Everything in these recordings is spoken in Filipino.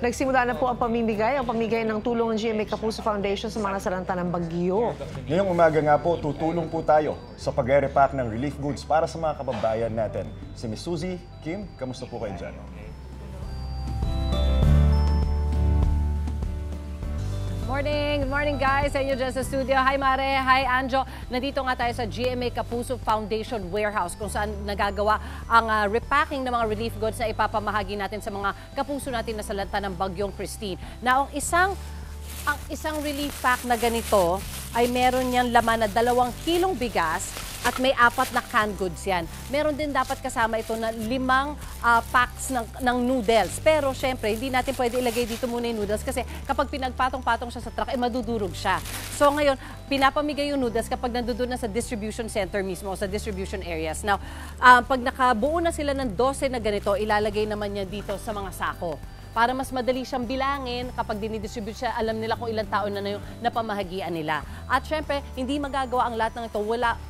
Nagsimula na po ang pamimigay ng tulong ng GMA Kapuso Foundation sa mga nasalanta ng bagyo. Ngayong umaga nga po, tutulong po tayo sa pag-repack ng relief goods para sa mga kababayan natin. Si Miss Suzy, Kim, kamusta po kayo dyan? Good morning guys sa inyo dyan sa studio. Hi Mare, hi Anjo. Nandito nga tayo sa GMA Kapuso Foundation Warehouse kung saan nagagawa ang repacking ng mga relief goods na ipapamahagi natin sa mga kapuso natin na salanta ng Bagyong Christine. Now, ang isang relief pack na ganito ay meron niyang laman na 2 kilong bigas at may 4 na canned goods yan. Meron din dapat kasama ito na 5 packs ng noodles. Pero syempre, hindi natin pwede ilagay dito muna yung noodles kasi kapag pinagpatong-patong siya sa truck, madudurog siya. So ngayon, pinapamigay yung noodles kapag nandoon na sa distribution center mismo o sa distribution areas. Now, pag nakabuo na sila ng 12 na ganito, ilalagay naman niya dito sa mga sako. Para mas madali siyang bilangin kapag dinidistribute siya, alam nila kung ilang taon na yung napamahagian nila. At syempre, hindi magagawa ang lahat ng ito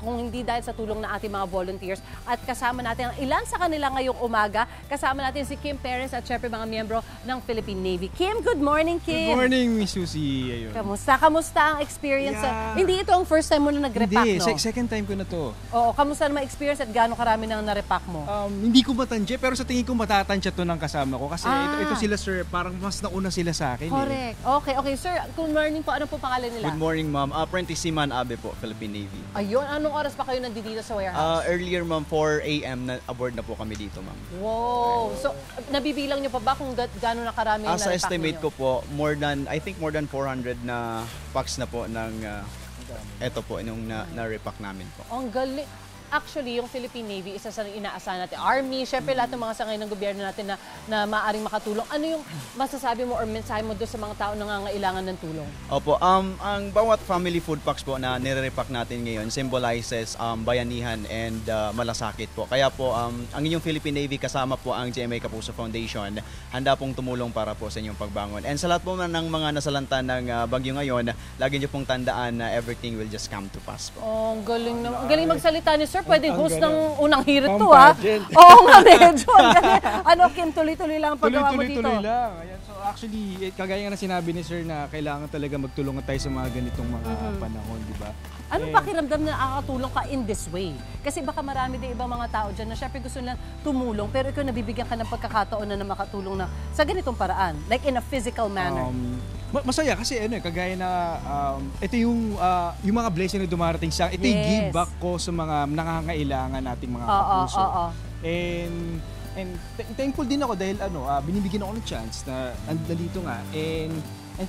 kung hindi dahil sa tulong ng ating mga volunteers. At kasama natin ang ilan sa kanila ngayong umaga. Kasama natin si Kim Perez at syempre mga miyembro ng Philippine Navy. Kim, good morning, Kim! Good morning, Miss Suzy. Ayun. Kamusta ang experience? Yeah. Hindi ito ang first time mo na nag-repack, Hindi, no? second time ko na to. Oo, kamusta naman experience at gaano karami nang na-repack mo? Hindi ko matansya, pero sa tingin ko matatansya to ng kasama ko. Kasi ito sila, sir, parang mas nauna sila sa akin. Correct. Okay, sir. Good morning po. Ano po pangalan nila? Good morning, ma'am. Apprentice Siman Abe po, Philippine Navy. Ayun. Anong oras pa kayo nandito sa warehouse? Earlier, ma'am, 4 a.m. na aboard na po kami dito, ma'am. Wow. So, nabibilang nyo pa ba kung gano'n na karami na Sa na-repack estimate ninyo? ko po, I think more than 400 na packs na po ng ito po, yung na-repack namin po. Ang galing. Actually, yung Philippine Navy, isa sa inaasahan natin. Army, syempre lahat ng mga sangay ng gobyerno natin na maaaring makatulong. Ano yung masasabi mo or mensahe mo doon sa mga tao na nangangailangan ng tulong? Opo, ang bawat family food packs po na nire-repack natin ngayon symbolizes bayanihan and malasakit po. Kaya po, ang inyong Philippine Navy kasama po ang GMA Kapuso Foundation, handa pong tumulong para po sa inyong pagbangon. And sa lahat po ng mga nasalanta ng bagyo ngayon, lagi niyo pong tandaan na everything will just come to pass po. Oh, ang galing naman. Ang galing magsalita ni Sir. Pwede host ng unang hirit to, ha? Oo nga, medyo. Ano, Kim, tuloy-tuloy lang ang paggawa mo dito? Tuloy lang. Ayan. So actually, kagaya nga na sinabi ni Sir na kailangan talaga magtulungan tayo sa mga ganitong mga panahon, di ba? Anong pakiramdam na nakakatulong ka in this way? Kasi baka marami din ibang mga tao dyan na syempre gusto nilang tumulong, pero ikaw nabibigyan ka ng pagkakataon na makatulong na sa ganitong paraan, like in a physical manner. Masaya kasi kagaya na ito yung mga blessing na dumarating sa ito yung give back ko sa mga nangangailangan nating mga kapuso. And thankful din ako dahil binibigyan ako ng chance na nandito nga and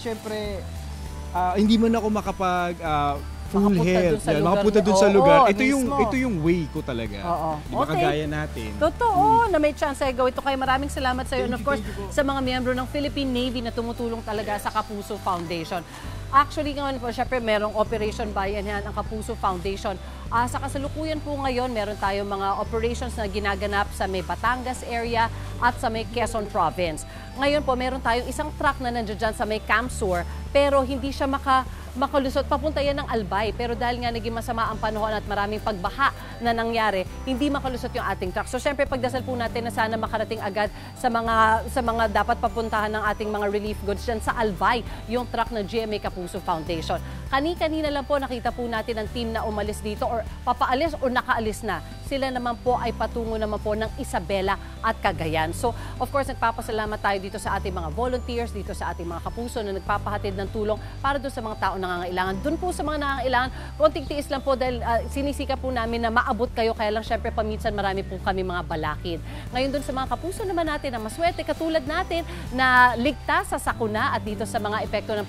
syempre hindi man ako makapag full health, makapunta dun sa lugar. Ito yung way ko talaga. Di ba kagaya natin? Totoo, na may chance ay gawin ito. Kaya maraming salamat sa iyo. And of course, sa mga miyembro ng Philippine Navy na tumutulong talaga sa Kapuso Foundation. Actually, ngayon po, syempre, merong Operation Bayanihan ang Kapuso Foundation. Sa kasalukuyan po ngayon, meron tayong mga operations na ginaganap sa may Batangas area at sa may Quezon Province. Ngayon po, meron tayong isang truck na nandiyan dyan sa may Camsur, pero hindi siya makalusot. Papunta yan ng Albay. Pero dahil nga naging masama ang panahon at maraming pagbaha na nangyari, hindi makalusot yung ating truck. So syempre pagdasal po natin na sana makarating agad sa mga dapat papuntahan ng ating mga relief goods dyan sa Albay, yung truck ng GMA Kapuso Foundation. Kanina lang po nakita po natin ang team na umalis dito or papaalis o nakaalis na. Sila naman po ay patungo naman po ng Isabela at Cagayan. So of course nagpapasalamat tayo dito sa ating mga volunteers, dito sa ating mga kapuso na nagpapahatid ng tulong para doon sa mga tao nangangailangan. Doon po sa mga nangangailangan, konting tiis lang po dahil sinisika po namin na maabot kayo, kaya lang syempre paminsan marami po kami mga balakid. Ngayon doon sa mga kapuso naman natin na maswerte katulad natin na ligtas sa sakuna at dito sa mga epekto ng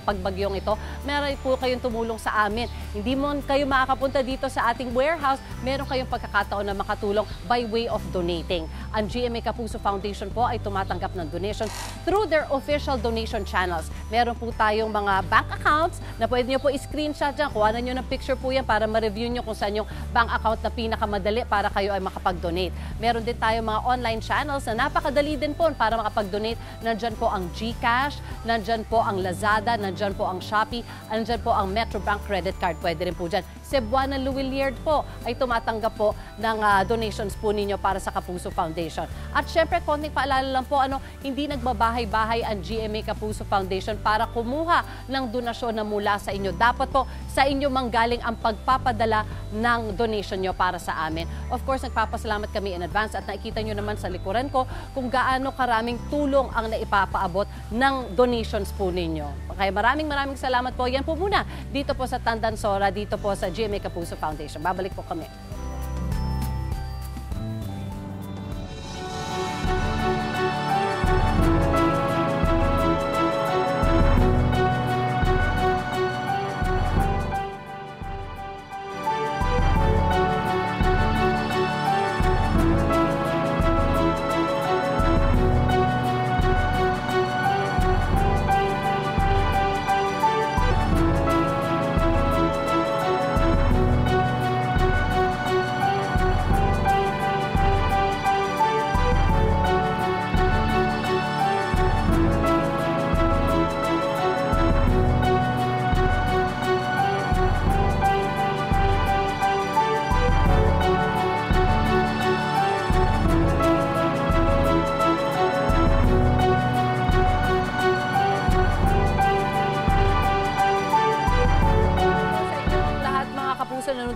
pagbagyong ito, meron po kayong tumulong sa amin. Hindi mo kayo makakapunta dito sa ating warehouse, meron kayong pagkakataon na makatulong by way of donating. Ang GMA Kapuso Foundation po ay tumatanggap ng donations through their official donation channels. Meron po tayong mga bank accounts na pwede nyo po i-screenshot dyan. Kuhanan nyo ng picture po yan para ma-review nyo kung saan yung bank account na pinakamadali para kayo ay makapag-donate. Meron din tayong mga online channels na napakadali din po para makapag-donate. Nandyan po ang GCash, nandyan po ang Lazada, nandyan po ang Shopee, nandyan po ang Metrobank credit card. Pwede rin po dyan. Cebuana Luwilierd po ay tumatanggap po ng donations po ninyo para sa Kapuso Foundation. At syempre, konting paalala lang po, hindi nagbabahay-bahay ang GMA Kapuso Foundation para kumuha ng donasyon na mula sa inyo. Dapat po sa inyo manggaling ang pagpapadala ng donation nyo para sa amin. Of course, nagpapasalamat kami in advance at nakikita nyo naman sa likuran ko kung gaano karaming tulong ang naipapaabot ng donations po ninyo. Kaya maraming salamat po. Yan po muna dito po sa Tandansora, dito po sa GMA Kapuso Foundation. Babalik po kami.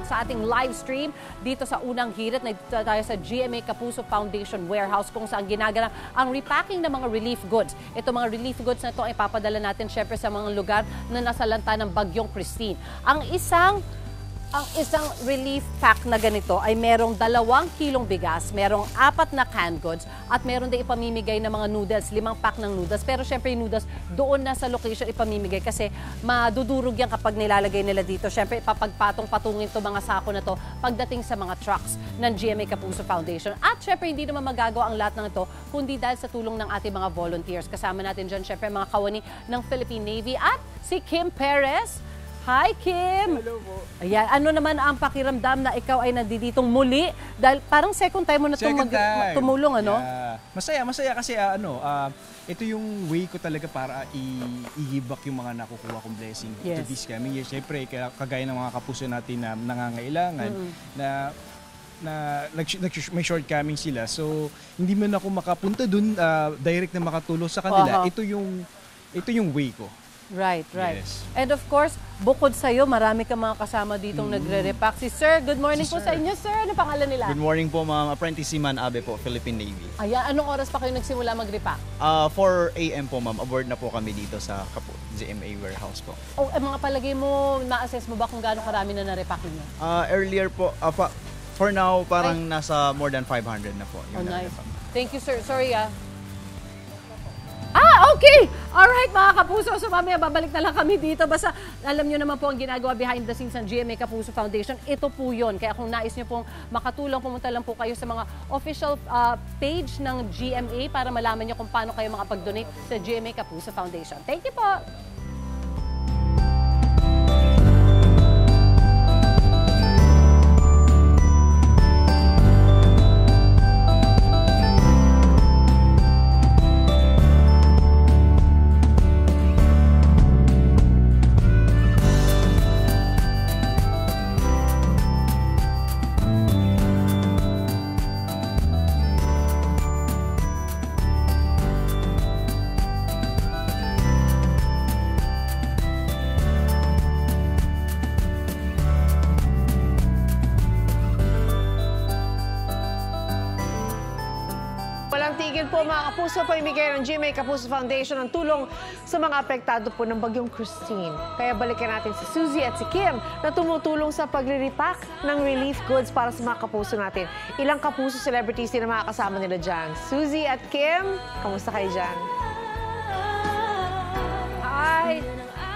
Sa ating live stream dito sa unang hirit, nandito tayo sa GMA Kapuso Foundation Warehouse kung saan ginagawa ang repacking ng mga relief goods. Ito mga relief goods na ito ay papadala natin syempre sa mga lugar na nasalanta ng Bagyong Christine. Ang isang relief pack na ganito ay merong 2 kilong bigas, merong 4 na canned goods, at meron din ipamimigay ng mga noodles, 5 pack ng noodles. Pero syempre yung noodles doon na sa location ipamimigay kasi madudurog yan kapag nilalagay nila dito. Syempre ipapagpatong-patungin to mga sako na to pagdating sa mga trucks ng GMA Kapuso Foundation. At syempre hindi naman magagawa ang lahat ng ito kundi dahil sa tulong ng ating mga volunteers. Kasama natin dyan syempre mga kawani ng Philippine Navy at si Kim Perez. Hi, Kim! Hello po. Ayan, ano naman ang pakiramdam na ikaw ay nanditong muli? Dahil parang second time mo na tumulong, ano? Yeah. Masaya kasi ito yung way ko talaga para i-give back yung mga nakukuha kong blessing to this coming year. Siyempre, kagaya ng mga kapuso natin na nangangailangan, may shortcoming sila. So, hindi man ako makapunta dun, direct na makatulong sa kanila. Ito yung way ko. Right. Yes. And of course, bukod sa'yo, marami ka mga kasama ditong nagre-repack. Si Sir, good morning po sa inyo, Sir. Ano pangalan nila? Good morning po, ma'am. Apprentice Siman Abe po, Philippine Navy. Ayan, anong oras pa kayo nagsimula mag-repack? 4 a.m. po, ma'am. Aboard na po kami dito sa GMA warehouse po. Mga palagay mo, na-assess mo ba kung gaano karami na na-repack niyo? Earlier po, for now, parang nasa more than 500 na po. Yung nice. na-repack. Thank you, Sir. Sorry, okay! Alright, mga kapuso. So, mamaya babalik na lang kami dito. Basta, alam nyo naman po ang ginagawa behind the scenes ng GMA Kapuso Foundation. Ito po yun. Kaya kung nais nyo pong makatulong, pumunta lang po kayo sa mga official page ng GMA para malaman nyo kung paano kayo makapag-donate sa GMA Kapuso Foundation. Thank you po! Walang tigil po mga kapuso, pamimigay ng GMA Kapuso Foundation ng tulong sa mga apektado po ng Bagyong Christine. Kaya balikan natin si Suzy at si Kim na tumutulong sa pagre-repack ng relief goods para sa mga kapuso natin. Ilang kapuso celebrities din na mga kasama nila dyan. Suzy at Kim, kamusta kayo dyan? Hi!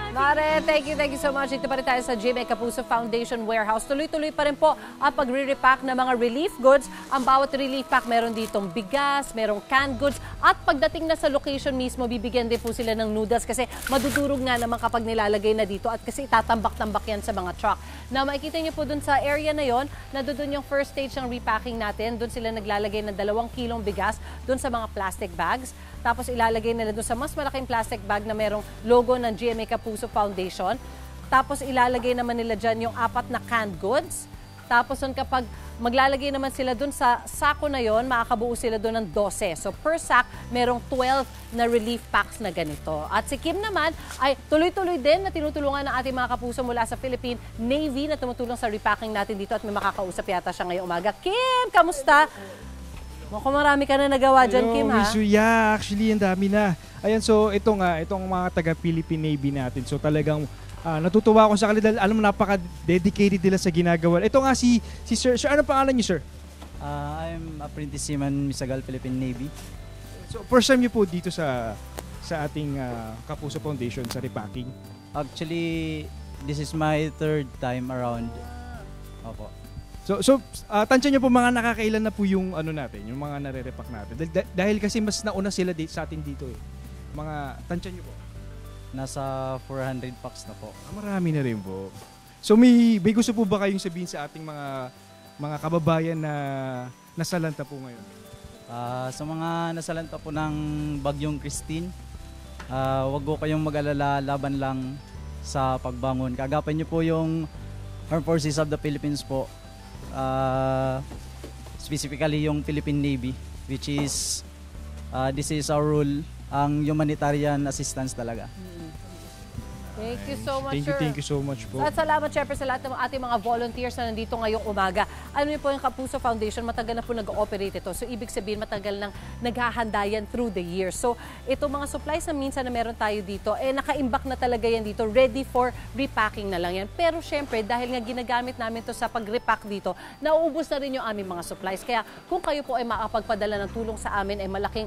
Mare, thank you so much. Dito pa rin tayo sa GMA Kapuso Foundation Warehouse. Tuloy-tuloy pa rin po ang pagre-repack ng mga relief goods. Ang bawat relief pack meron ditong bigas, merong canned goods, at pagdating na sa location mismo, bibigyan din po sila ng noodles kasi madudurog nga naman kapag nilalagay na dito at kasi itatambak-tambak yan sa mga truck. Na makikita niyo po dun sa area na yon, na doon yung first stage ng repacking natin. Doon sila naglalagay ng 2 kilong bigas doon sa mga plastic bags. Tapos ilalagay nila doon sa mas malaking plastic bag na merong logo ng GMA Kapuso Foundation. Tapos ilalagay naman nila dyan yung 4 na canned goods. Tapos kapag maglalagay naman sila dun sa sako na yon, makakabuo sila dun ng 12. So per sack, merong 12 na relief packs na ganito. At si Kim naman ay tuloy-tuloy din na tinutulungan ng ating mga kapuso mula sa Philippine Navy na tumutulong sa repacking natin dito at may makakausap yata siya ngayong umaga. Kim, kamusta? Mukhang marami ka na nagawa dyan, Kim, ha? Yeah, actually, ang dami na. Ayan, so itong mga taga-Philippine Navy natin. So talagang natutuwa ako sa kanila. Alam mo, napaka-dedicated nila sa ginagawa. Ito nga si Sir. Sir, ano pangalan niyo, Sir? I'm Apprentice Seaman Misagal, Philippine Navy. So, first time niyo po dito sa ating Kapuso Foundation sa repacking? Actually, this is my 3rd time around. Opo. So tansya niyo po mga nakakailan na po yung natin, yung mga nare-repack natin. Dahil kasi mas nauna sila sa atin dito eh. Mga tansya niyo po. Nasa 400 packs na po. Marami na rin po. So may gusto po ba kayong sabihin sa ating mga kababayan na nasalanta po ngayon? Sa mga nasalanta po ng Bagyong Christine, wag po kayong mag-alala, laban lang sa pagbangon. Kagapan niyo po yung Armed Forces of the Philippines po. Specifically yung Philippine Navy, which is this is our role, ang humanitarian assistance talaga. Thank you so much, sir. Thank you so much po. At salamat, syempre, sa lahat ng ating mga volunteers na nandito ngayong umaga. Alam niyo po, yung Kapuso Foundation, matagal na po nag-ooperate ito. So, ibig sabihin, matagal nang naghahanda yan through the years. So, itong mga supplies na minsan na meron tayo dito, nakaimbak na talaga yan dito, ready for repacking na lang yan. Pero, syempre, dahil nga ginagamit namin to sa pag-repack dito, nauubos na rin yung aming mga supplies. Kaya, kung kayo po ay makapagpadala ng tulong sa amin, ay malaking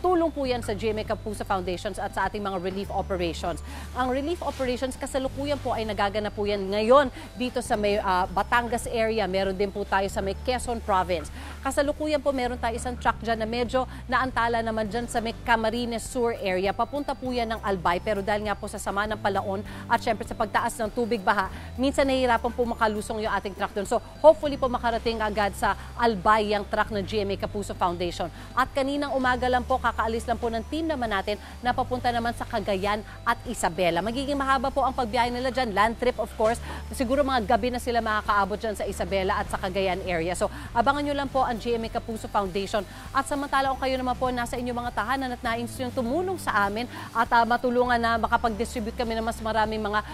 tulong po yan sa GMA Kapuso Foundations at sa ating mga relief operations. Ang relief operations kasalukuyan po ay nagaganap po yan ngayon dito sa may Batangas area. Meron din po tayo sa may Quezon Province. Kasalukuyan po meron tayo isang truck dyan na medyo naantala naman dyan sa may Camarines Sur area. Papunta po yan ng Albay, pero dahil nga po sa sama ng palaon at syempre sa pagtaas ng tubig baha, minsan nahihirapan po makalusong yung ating truck doon. So hopefully po makarating agad sa Albay yung truck ng GMA Kapuso Foundation. At kaninang umaga lang po, kakaalis lang po ng team naman natin na papunta naman sa Cagayan at Isabela. Magiging mahaba po ang pagbiyahe nila dyan. Land trip, of course. Siguro mga gabi na sila makakaabot dyan sa Isabela at sa Cagayan area. So, abangan nyo lang po ang GMA Kapuso Foundation. At samantala kung kayo naman po nasa inyong mga tahanan at nais nyo tumulong sa amin at matulungan na makapag-distribute kami ng mas maraming mga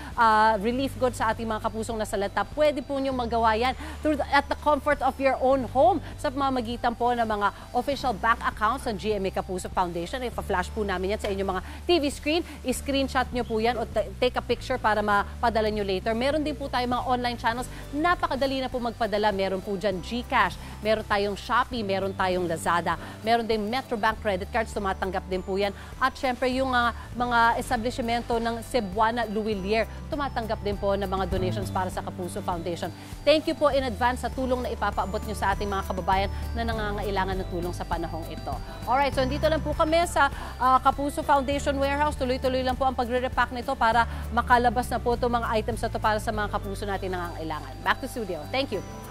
relief goods sa ating mga kapusong nasalanta, pwede po nyo magawa yan at the comfort of your own home sa pamamagitan po ng mga official bank accounts ng GMA Kapuso Foundation. Ipa-flash po namin yan sa inyong mga TV screen. I-screenshot nyo po yan o take a picture para mapadala nyo later. Meron din po tayo mga online channels. Napakadali na po magpadala. Meron po dyan GCash, meron tayong Shopee, meron tayong Lazada, meron din Metrobank credit cards, tumatanggap din po yan. At syempre yung mga establishmento ng Cebuana Luwilier, tumatanggap din po ng mga donations para sa Kapuso Foundation. Thank you po in advance sa tulong na ipapaabot nyo sa ating mga kababayan na nangangailangan ng tulong sa panahong ito. Alright, so dito lang po kami sa Kapuso Foundation Warehouse. Tuloy-tuloy lang po ang pagre-repack nito para makalabas na po itong mga items na ito para sa mga kapuso natin nangangailangan. Back to studio. Thank you.